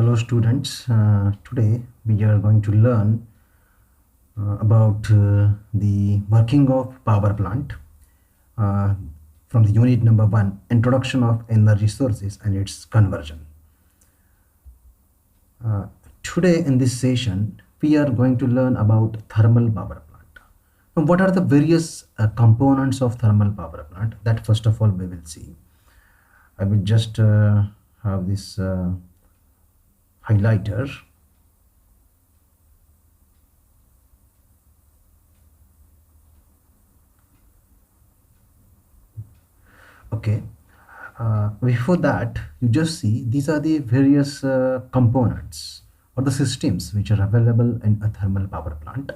Hello students, today we are going to learn about the working of power plant uh, from the unit number 1, introduction of energy sources and its conversion. Uh, Today in this session we are going to learn about thermal power plant. Now, what are the various components of thermal power plant? That first of all we will see. I will just have this highlighter. Okay. Before that, you just see these are the various components or the systems which are available in a thermal power plant.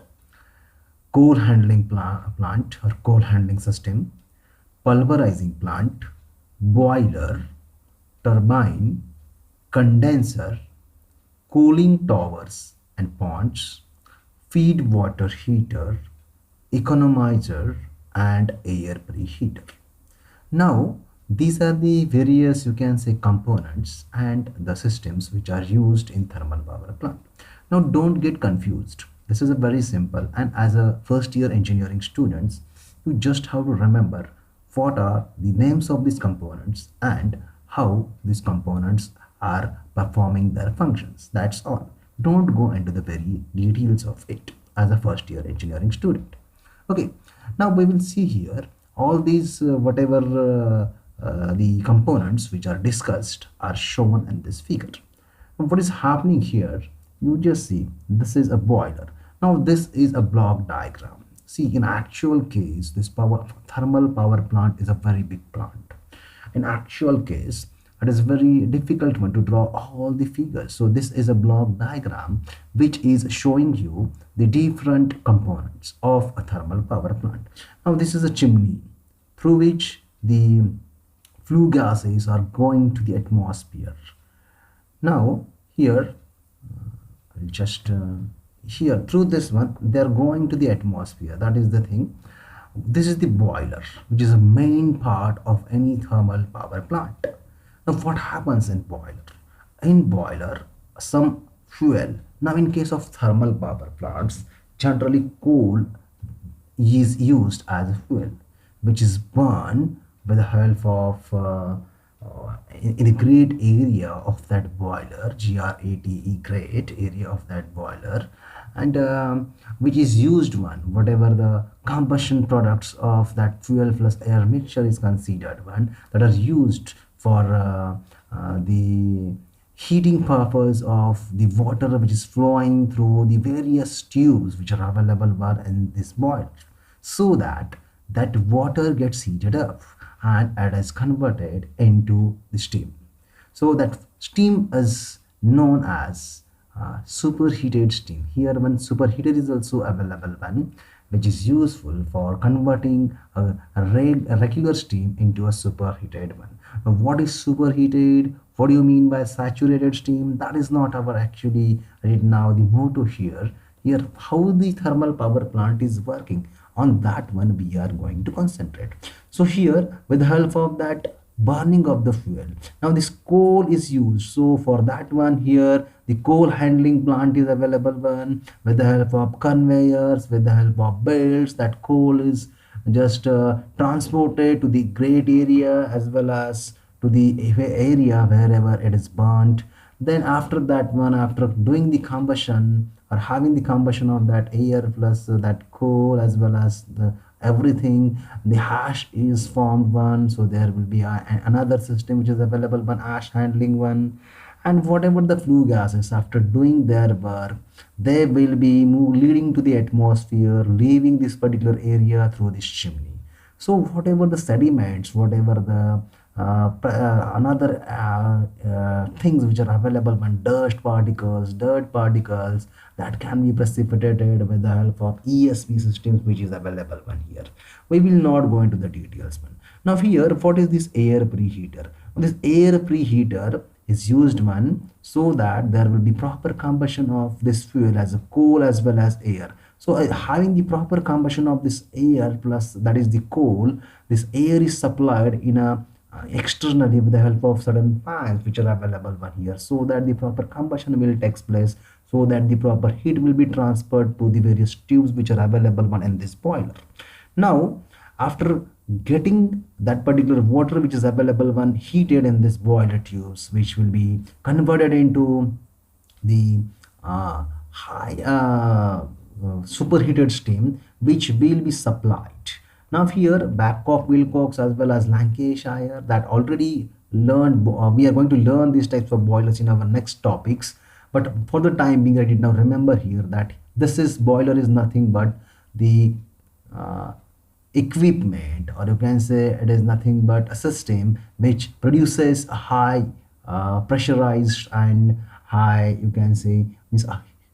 Coal handling plant or coal handling system, pulverizing plant, boiler, turbine, condenser, cooling towers and ponds, feed water heater, economizer, and air preheater. Now, these are the various, you can say, components and the systems which are used in thermal power plant. Now, don't get confused. This is a very simple, and as a first year engineering students, you just have to remember what are the names of these components and how these components are performing their functions. That's all. Don't go into the very details of it as a first year engineering student. Okay, now we will see here all these whatever the components which are discussed are shown in this figure. Now, what is happening here? You just see this is a boiler. Now this is a block diagram. See, in actual case, this thermal power plant is a very big plant. In actual case, it is very difficult one to draw all the figures. So this is a block diagram which is showing you the different components of a thermal power plant. Now this is a chimney through which the flue gases are going to the atmosphere. Now here I'll just here through this one they are going to the atmosphere. That is the thing. This is the boiler, which is a main part of any thermal power plant. Now what happens in boiler? In boiler, some fuel. Now in case of thermal power plants, generally coal is used as a fuel, which is burned with the help of in the great area of that boiler, GRATE, great area of that boiler, and which is used one, whatever the combustion products of that fuel plus air mixture is considered one, that are used for the heating purpose of the water which is flowing through the various tubes which are available in this boiler, so that that water gets heated up and it is converted into the steam. So that steam is known as superheated steam. Here one superheater is also available one, which is useful for converting a regular steam into a superheated one. Now, what is superheated? What do you mean by saturated steam? That is not our actually right now the motto here. Here how the thermal power plant is working, on that one we are going to concentrate. So here with the help of that burning of the fuel, now this coal is used. So for that one here the coal handling plant is available one, with the help of conveyors, with the help of belts, that coal is just transported to the great area as well as to the area wherever it is burnt. Then after that one, after doing the combustion or having the combustion of that air plus that coal as well as the everything, the ash is formed one. So there will be another system which is available one, ash handling one, and whatever the flue gases after doing their work, they will be leading to the atmosphere, leaving this particular area through this chimney. So whatever the sediments, whatever the another things which are available when dirt particles that can be precipitated with the help of ESP systems which is available one here. We will not go into the details one. Now here, what is this air preheater? This air preheater is used one so that there will be proper combustion of this fuel as a coal as well as air. So having the proper combustion of this air plus that is the coal, this air is supplied in a externally with the help of certain fans which are available one here, so that the proper combustion will takes place, so that the proper heat will be transferred to the various tubes which are available one in this boiler. Now after getting that particular water which is available one heated in this boiler tubes, which will be converted into the high superheated steam which will be supplied. Now here Babcock, Wilcox as well as Lancashire that already learned, we are going to learn these types of boilers in our next topics, but for the time being I did now remember here that this is boiler is nothing but the uh, equipment, or you can say it is nothing but a system which produces a high pressurized and high, you can say, means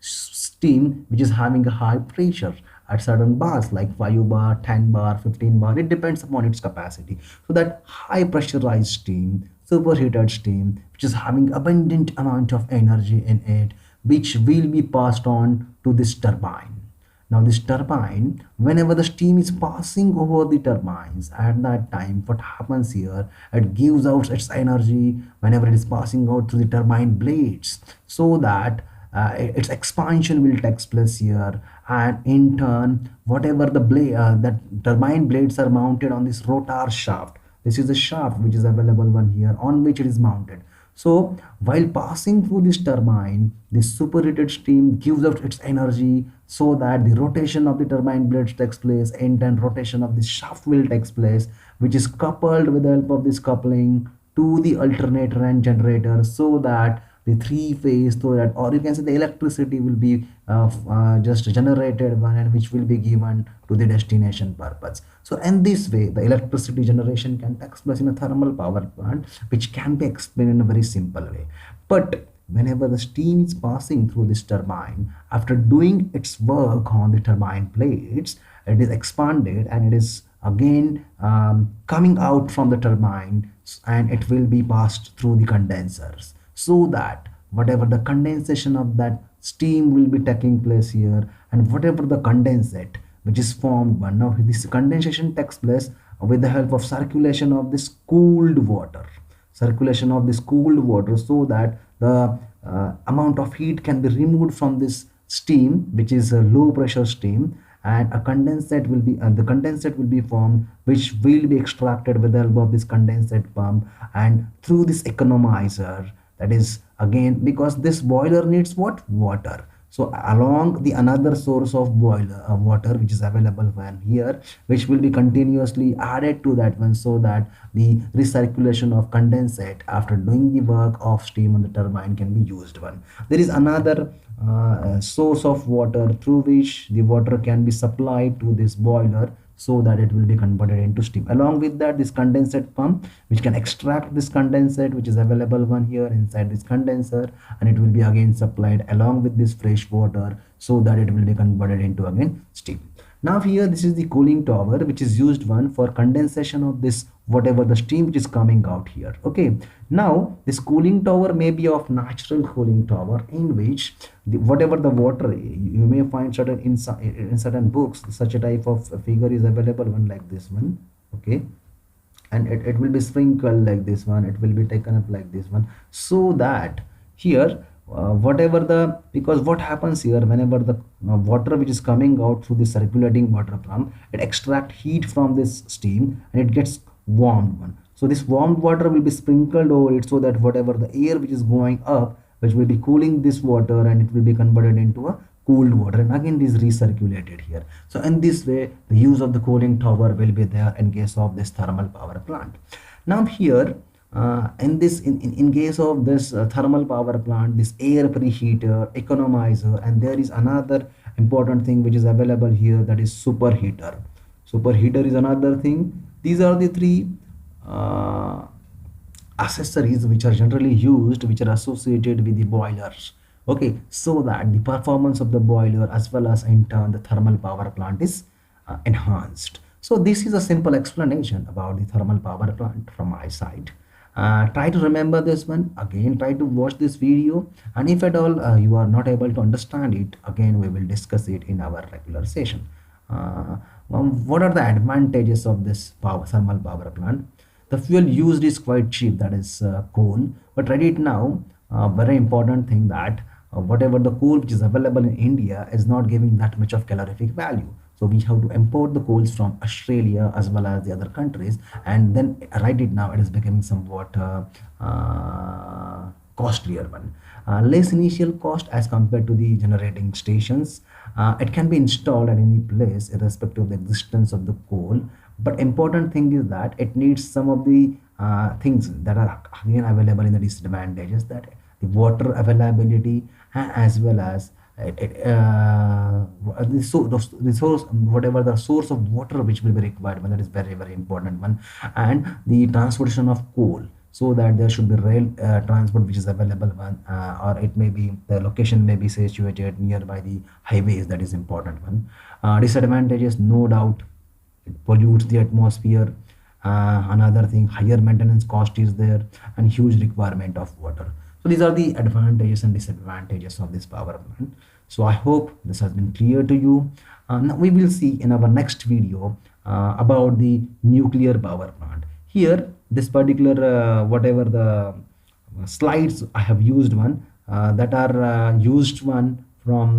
steam which is having a high pressure at certain bars like 5 bar, 10 bar, 15 bar, it depends upon its capacity. So that high pressurized steam, superheated steam which is having abundant amount of energy in it, which will be passed on to this turbine. Now this turbine, whenever the steam is passing over the turbines, at that time what happens here, it gives out its energy whenever it is passing out through the turbine blades, so that its expansion will take place here, and in turn whatever the blade that turbine blades are mounted on this rotor shaft. This is the shaft which is available one here on which it is mounted. So while passing through this turbine, this superheated steam gives out its energy, so that the rotation of the turbine blades takes place, and then rotation of the shaft wheel takes place, which is coupled with the help of this coupling to the alternator and generator, so that the three phase, so that, or you can say the electricity will be just generated one, and which will be given to the destination purpose. So in this way the electricity generation can take place in a thermal power plant, which can be explained in a very simple way. But whenever the steam is passing through this turbine, after doing its work on the turbine plates, it is expanded and it is again coming out from the turbine, and it will be passed through the condensers, so that whatever the condensation of that steam will be taking place here, and whatever the condensate which is formed one, now this condensation takes place with the help of circulation of this cooled water, so that the amount of heat can be removed from this steam which is a low pressure steam, and a condensate will be the condensate will be formed, which will be extracted with the help of this condensate pump and through this economizer. That is again because this boiler needs what, water. So along the another source of boiler water which is available one here, which will be continuously added to that one, so that the recirculation of condensate after doing the work of steam on the turbine can be used one. There is another source of water through which the water can be supplied to this boiler, so that it will be converted into steam. Along with that, this condensate pump which can extract this condensate which is available one here inside this condenser, and it will be again supplied along with this fresh water, so that it will be converted into again steam. Now here this is the cooling tower which is used one for condensation of this whatever the steam which is coming out here. Okay, now this cooling tower may be of natural cooling tower, in which whatever the water you may find certain in certain books, such a type of figure is available one like this one. Okay, and it will be sprinkled like this one, it will be taken up like this one, so that here whatever the, because what happens here, whenever the water which is coming out through the circulating water pump, it extract heat from this steam and it gets warmed one. So this warmed water will be sprinkled over it, so that whatever the air which is going up, which will be cooling this water, and it will be converted into a cooled water, and again it is recirculated here. So in this way the use of the cooling tower will be there in case of this thermal power plant. Now here in case of this thermal power plant, this air preheater, economizer, and there is another important thing which is available here, that is superheater is another thing. These are the three uh, accessories which are generally used, which are associated with the boilers. Okay, so that the performance of the boiler as well as in turn the thermal power plant is enhanced. So this is a simple explanation about the thermal power plant from my side. Try to remember this one again, try to watch this video, and if at all you are not able to understand it, again we will discuss it in our regular session. What are the advantages of this thermal power plant? The fuel used is quite cheap, that is coal. But right now, very important thing that whatever the coal which is available in India is not giving that much of calorific value. So we have to import the coals from Australia as well as the other countries, and then right it now it is becoming somewhat costlier one. Less initial cost as compared to the generating stations. It can be installed at any place irrespective of the existence of the coal. But important thing is that it needs some of the things that are again available in the disadvantages, that the water availability as well as the source, whatever the source of water which will be required, one that is very very important one, and the transportation of coal, so that there should be rail transport which is available one, or it may be the location may be situated nearby the highways, that is important one. Disadvantages, no doubt, it pollutes the atmosphere. Another thing, higher maintenance cost is there, and huge requirement of water. So these are the advantages and disadvantages of this power plant. So I hope this has been clear to you. Now we will see in our next video about the nuclear power plant. Here, this particular whatever the slides I have used one, that are used one from